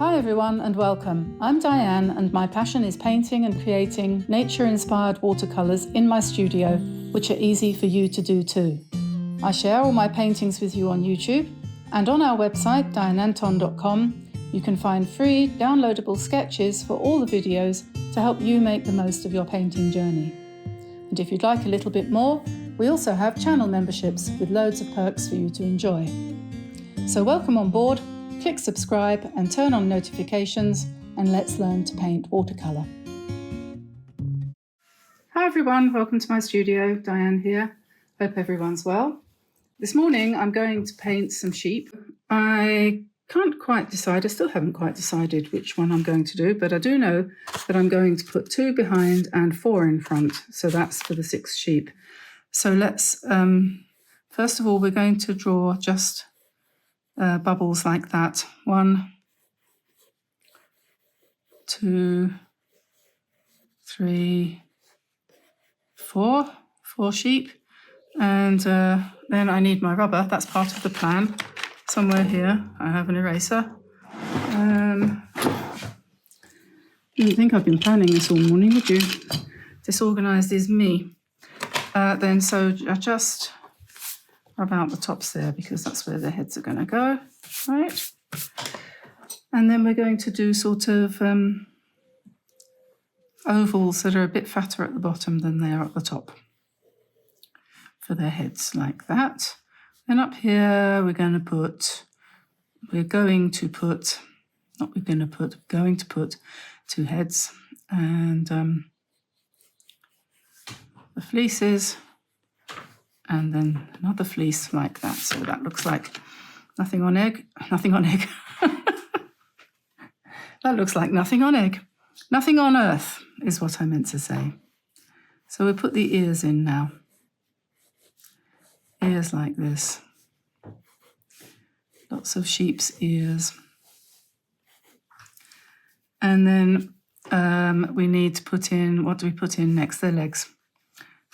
Hi everyone and welcome. I'm Diane and my passion is painting and creating nature-inspired watercolors in my studio, which are easy for you to do too. I share all my paintings with you on YouTube, and on our website dianeantone.com you can find free downloadable sketches for all the videos to help you make the most of your painting journey. And if you'd like a little bit more, we also have channel memberships with loads of perks for you to enjoy. So welcome on board. Click subscribe and turn on notifications, and let's learn to paint watercolour. Hi everyone, welcome to my studio. Diane here. Hope everyone's well. This morning I'm going to paint some sheep. I can't quite decide, I still haven't quite decided which one I'm going to do, but I do know that I'm going to put 2 behind and 4 in front, so that's for the 6 sheep. So let's, first of all, we're going to draw just bubbles like that. 1, 2, 3, 4 sheep, and then I need my rubber. That's part of the plan. Somewhere here I have an eraser. You wouldn't think I've been planning this all morning, would you? Disorganised is me. Then so I just rub out the tops there because that's where the heads are going to go, right? And then we're going to do sort of ovals that are a bit fatter at the bottom than they are at the top for their heads, like that. Then up here we're going to put 2 heads and the fleeces, and then another fleece like that. So that looks like nothing on egg. That looks like nothing on egg. Nothing on earth is what I meant to say. So we'll put the ears in now. Ears like this. Lots of sheep's ears. And then we need to put in, what do we put in next? Their legs.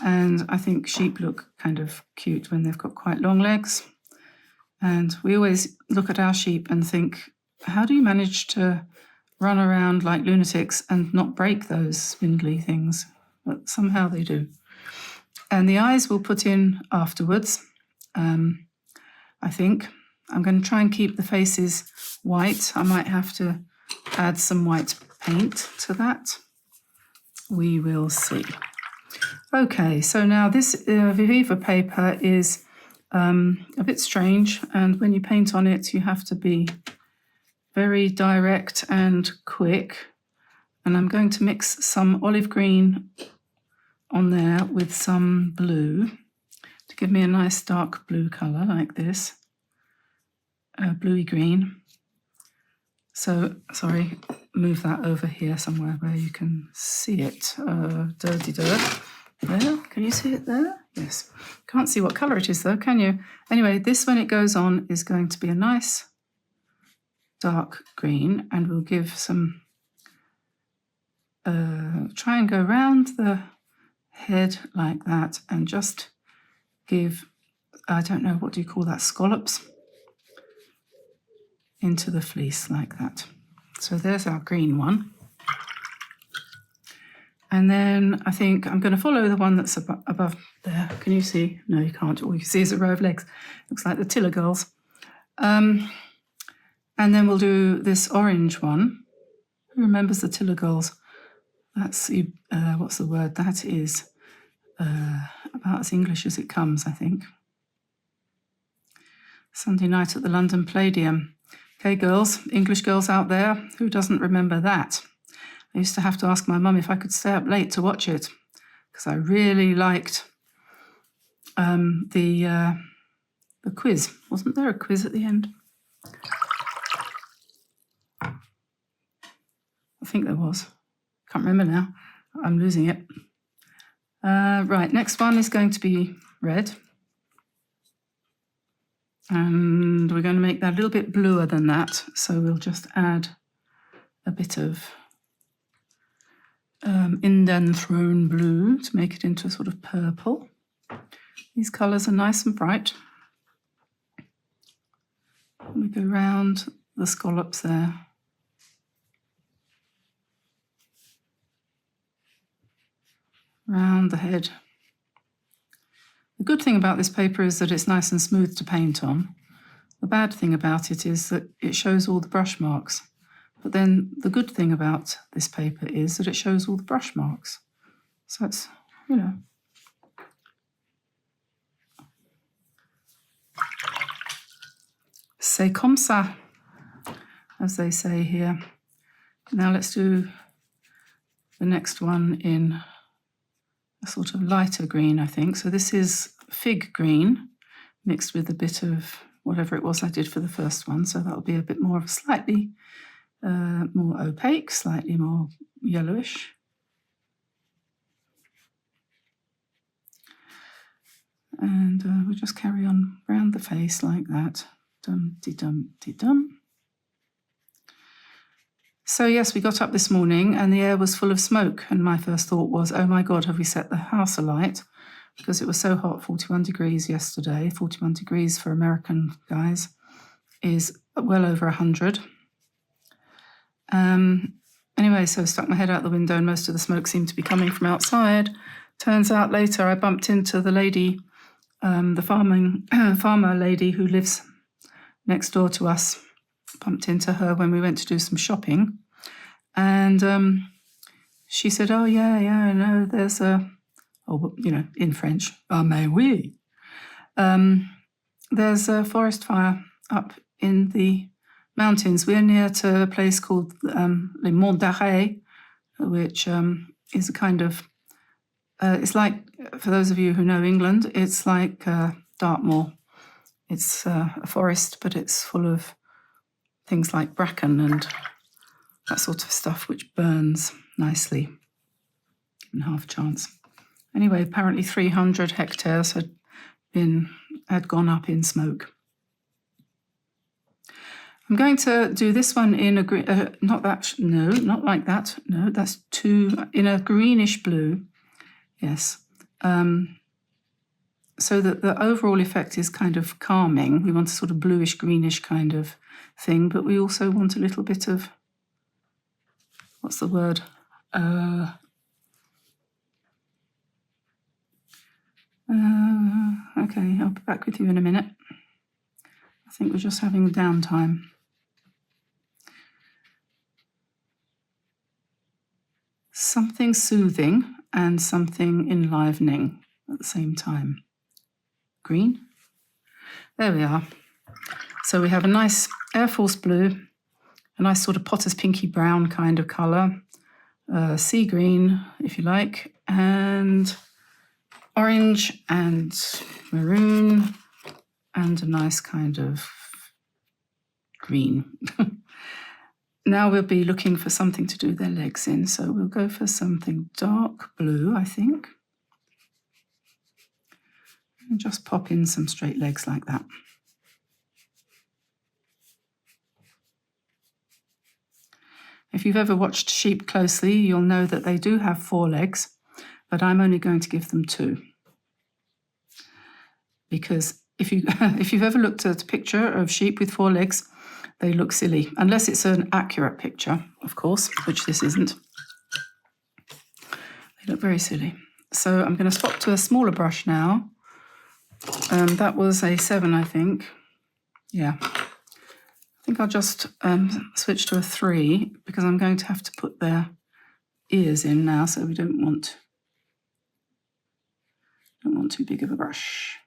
And I think sheep look kind of cute when they've got quite long legs. And we always look at our sheep and think, how do you manage to run around like lunatics and not break those spindly things? But somehow they do. And the eyes we'll put in afterwards. I think I'm going to try and keep the faces white. I might have to add some white paint to that. We will see. Okay, so now this Viviva paper is a bit strange, and when you paint on it you have to be very direct and quick. And I'm going to mix some olive green on there with some blue to give me a nice dark blue colour like this, bluey green. So, sorry, move that over here somewhere where you can see it. There, can you see it there? Yes. Can't see what colour it is though, can you? Anyway, this, when it goes on, is going to be a nice dark green, and we'll give some, try and go round the head like that and just give, I don't know, what do you call that, scallops into the fleece like that. So there's our green one. And then I think I'm going to follow the one that's above there. Can you see? No, you can't. All you see is a row of legs. Looks like the Tiller girls. And then we'll do this orange one. Who remembers the Tiller girls? That's, what's the word? That is about as English as it comes, I think. Sunday night at the London Palladium. Okay, girls, English girls out there, who doesn't remember that? I used to have to ask my mum if I could stay up late to watch it, because I really liked the quiz. Wasn't there a quiz at the end? I think there was. Can't remember now. I'm losing it. Right, next one is going to be red. And we're going to make that a little bit bluer than that. So we'll just add a bit of Indanthrone blue to make it into a sort of purple. These colours are nice and bright. And we go round the scallops there. around the head. The good thing about this paper is that it's nice and smooth to paint on. The bad thing about it is that it shows all the brush marks. But then the good thing about this paper is that it shows all the brush marks. So it's, you know. C'est comme ça, as they say here. Now let's do the next one in a sort of lighter green, I think. So this is fig green mixed with a bit of whatever it was I did for the first one. So that'll be a bit more of a slightly more opaque, slightly more yellowish. And we'll just carry on around the face like that. Dum-de-dum-de-dum. So yes, we got up this morning and the air was full of smoke, and my first thought was, oh my God, have we set the house alight? Because it was so hot, 41 degrees yesterday. 41 degrees for American guys is well over 100. Anyway, so I stuck my head out the window and most of the smoke seemed to be coming from outside. Turns out later I bumped into the lady, the farmer lady who lives next door to us. Bumped into her when we went to do some shopping, and she said, oh yeah, I know, there's a, oh, you know, in French, ah mais oui, there's a forest fire up in the mountains. We're near to a place called Les Monts d'Arrée, which is a kind of, it's like, for those of you who know England, it's like Dartmoor. It's a forest, but it's full of things like bracken and that sort of stuff, which burns nicely in half chance. Anyway, apparently 300 hectares had gone up in smoke. I'm going to do this one in a not like that. No, that's in a greenish blue. Yes. So that the overall effect is kind of calming. We want a sort of bluish, greenish kind of thing, but we also want a little bit of, what's the word? Okay, I'll be back with you in a minute. I think we're just having downtime. Something soothing and something enlivening at the same time. Green. There we are. So we have a nice Air Force blue, a nice sort of potter's pinky brown kind of colour, sea green, if you like, and orange and maroon, and a nice kind of green. Now we'll be looking for something to do their legs in, so we'll go for something dark blue, I think. And just pop in some straight legs like that. If you've ever watched sheep closely, you'll know that they do have 4 legs, but I'm only going to give them 2. Because if you've ever looked at a picture of sheep with 4 legs, they look silly, unless it's an accurate picture, of course, which this isn't. They look very silly. So I'm going to swap to a smaller brush now. That was a 7, I think. Yeah. I think I'll just switch to a 3 because I'm going to have to put their ears in now, so we don't want too big of a brush.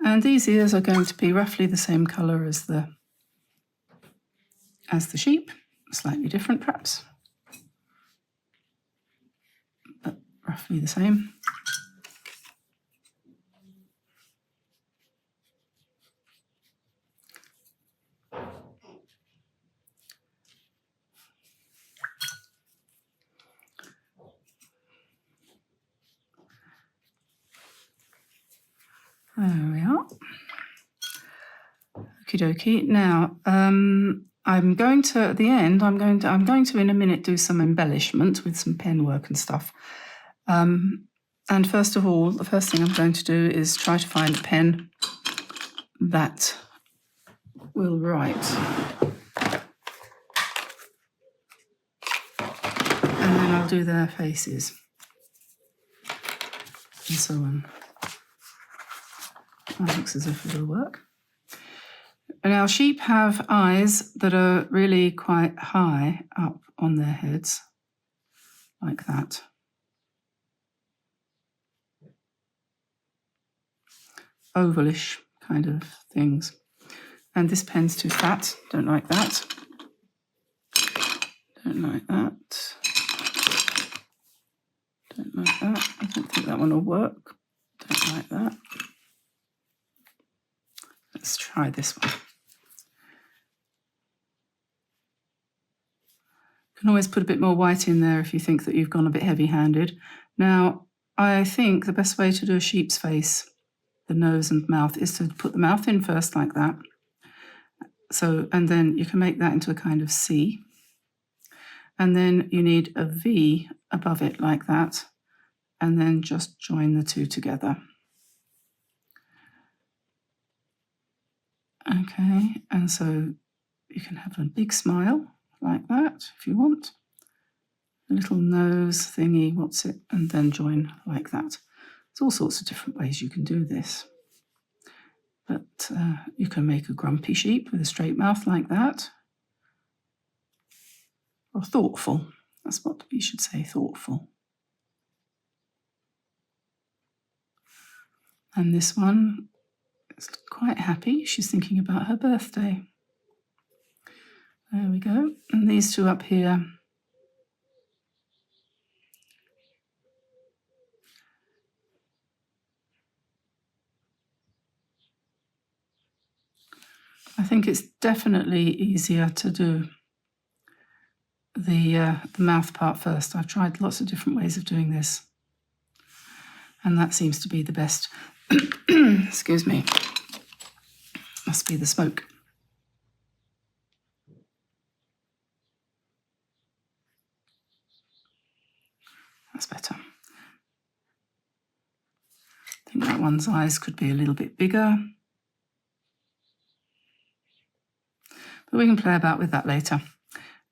And these ears are going to be roughly the same colour as the sheep, slightly different perhaps, but roughly the same. There we are. Okie dokie. Now, I'm going to, at the end, I'm going to in a minute do some embellishment with some pen work and stuff. And first of all, the first thing I'm going to do is try to find a pen that will write. And then I'll do their faces. and so on. That looks as if it'll work. Now, sheep have eyes that are really quite high up on their heads, like that. Ovalish kind of things. And this pen's too fat, don't like that. Don't like that. Don't like that. I don't think that one will work. Don't like that. Let's try this one. You can always put a bit more white in there if you think that you've gone a bit heavy-handed. Now, I think the best way to do a sheep's face, the nose and mouth, is to put the mouth in first like that. So, and then you can make that into a kind of C. And then you need a V above it like that. And then just join the two together. Okay, and so you can have a big smile like that if you want. A little nose thingy, what's it? And then join like that. There's all sorts of different ways you can do this. But you can make a grumpy sheep with a straight mouth like that. Or thoughtful. That's what you should say, thoughtful. And this one is quite happy. She's thinking about her birthday. There we go. And these two up here. I think it's definitely easier to do the mouth part first. I've tried lots of different ways of doing this, and that seems to be the best. Excuse me. Must be the smoke. That's better. I think that one's eyes could be a little bit bigger. But we can play about with that later.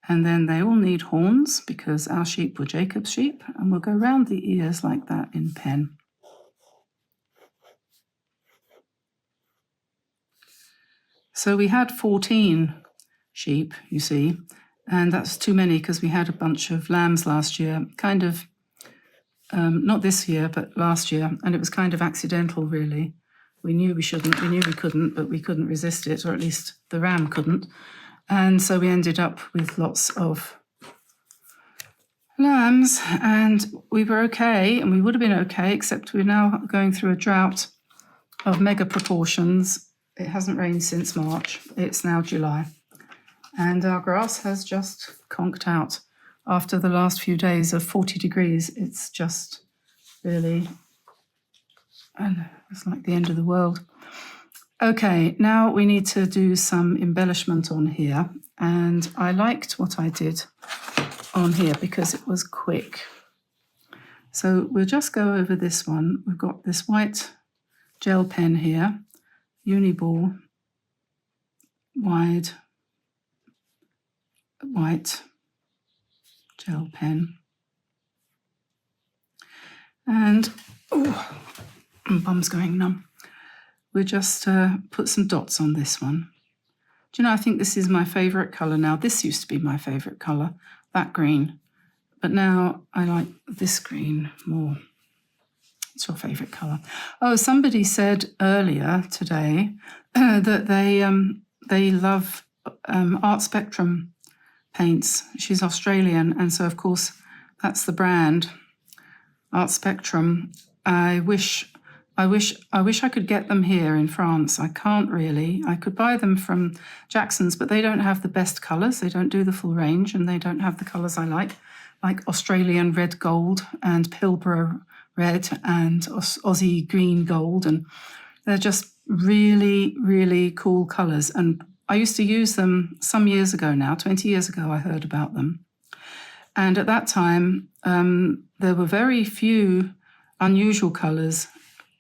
And then they all need horns because our sheep were Jacob's sheep, and we'll go round the ears like that in pen. So we had 14 sheep, you see, and that's too many because we had a bunch of lambs last year, kind of, not this year, but last year, and it was kind of accidental, really. We knew we shouldn't, we knew we couldn't, but we couldn't resist it, or at least the ram couldn't. And so we ended up with lots of lambs, and we were okay, and we would have been okay, except we're now going through a drought of mega proportions. It hasn't rained since March. It's now July. And our grass has just conked out. After the last few days of 40 degrees, it's just really, and it's like the end of the world. Okay, now we need to do some embellishment on here. And I liked what I did on here because it was quick. So we'll just go over this one. We've got this white gel pen here. Uniball, wide, white gel pen. And, oh, my bum's going numb. We'll just put some dots on this one. Do you know, I think this is my favourite colour now. This used to be my favourite colour, that green. But now I like this green more. What's your favourite colour? Oh, somebody said earlier today that they love Art Spectrum paints. She's Australian, and so of course that's the brand, Art Spectrum. I wish I could get them here in France. I can't really. I could buy them from Jackson's, but they don't have the best colours. They don't do the full range, and they don't have the colours I like Australian red gold and Pilbara red and Aussie green gold, and they're just really, really cool colours. And I used to use them some years ago now, 20 years ago I heard about them. And at that time, there were very few unusual colours,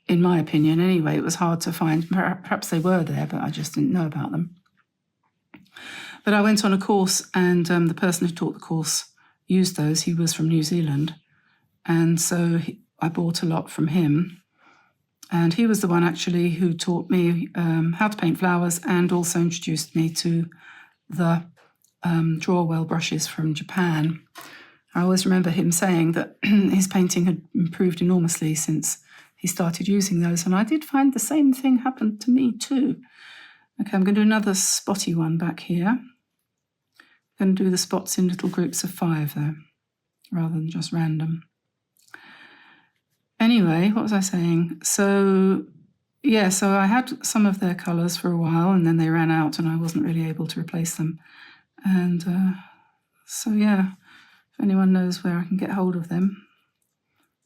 in my opinion anyway. It was hard to find. Perhaps they were there, but I just didn't know about them. But I went on a course, and the person who taught the course used those. He was from New Zealand. And so I bought a lot from him. And he was the one actually who taught me how to paint flowers and also introduced me to the draw well brushes from Japan. I always remember him saying that his painting had improved enormously since he started using those, and I did find the same thing happened to me too. Okay, I'm going to do another spotty one back here. I'm going to do the spots in little groups of 5 though, rather than just random. Anyway, what was I saying? So yeah, so I had some of their colours for a while and then they ran out and I wasn't really able to replace them. And so yeah, if anyone knows where I can get hold of them.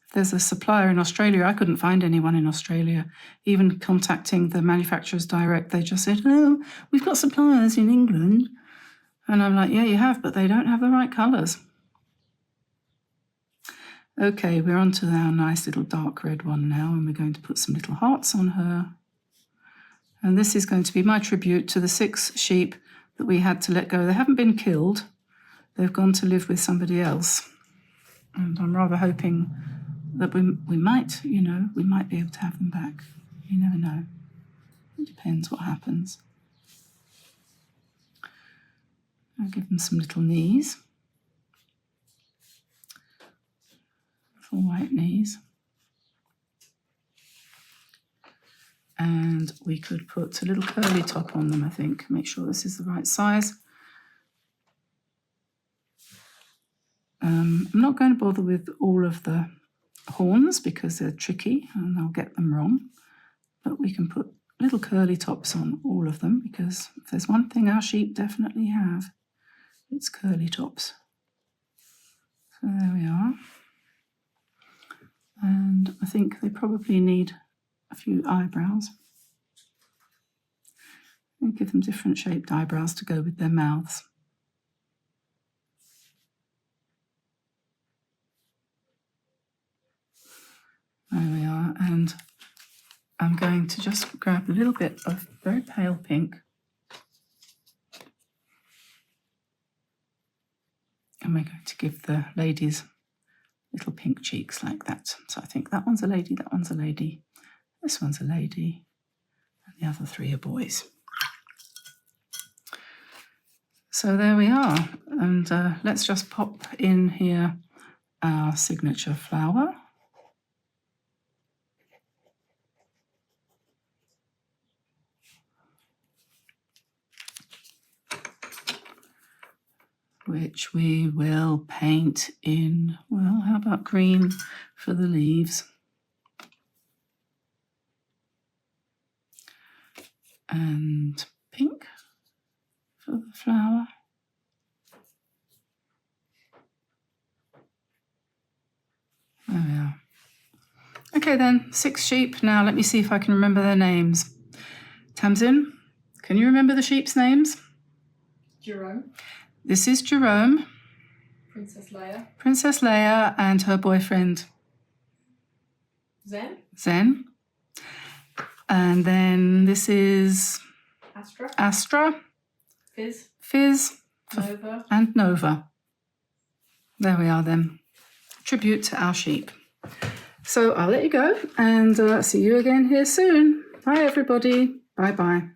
If there's a supplier in Australia, I couldn't find anyone in Australia. Even contacting the manufacturers direct, they just said, oh, we've got suppliers in England. And I'm like, yeah, you have, but they don't have the right colours. Okay, we're on to our nice little dark red one now, and we're going to put some little hearts on her. And this is going to be my tribute to the 6 sheep that we had to let go. They haven't been killed. They've gone to live with somebody else. And I'm rather hoping that we might, we might be able to have them back. You never know. It depends what happens. I'll give them some little knees. Little white knees. And we could put a little curly top on them, I think. Make sure this is the right size. I'm not going to bother with all of the horns because they're tricky and I'll get them wrong. But we can put little curly tops on all of them because if there's one thing our sheep definitely have, it's curly tops. So there we are. And I think they probably need a few eyebrows. And give them different shaped eyebrows to go with their mouths. There we are, and I'm going to just grab a little bit of very pale pink. And we're going to give the ladies little pink cheeks like that. So I think that one's a lady, that one's a lady, this one's a lady, and the other 3 are boys. So there we are, and let's just pop in here our signature flower. Which we will paint in, well, how about green for the leaves? And pink for the flower. There we are. Okay then, 6 sheep. Now let me see if I can remember their names. Tamsin, can you remember the sheep's names? Jerome. This is Jerome. Princess Leia. Princess Leia and her boyfriend. Zen. And then this is Astra. Fizz. Nova. And Nova. There we are then. Tribute to our sheep. So I'll let you go and see you again here soon. Bye everybody. Bye bye.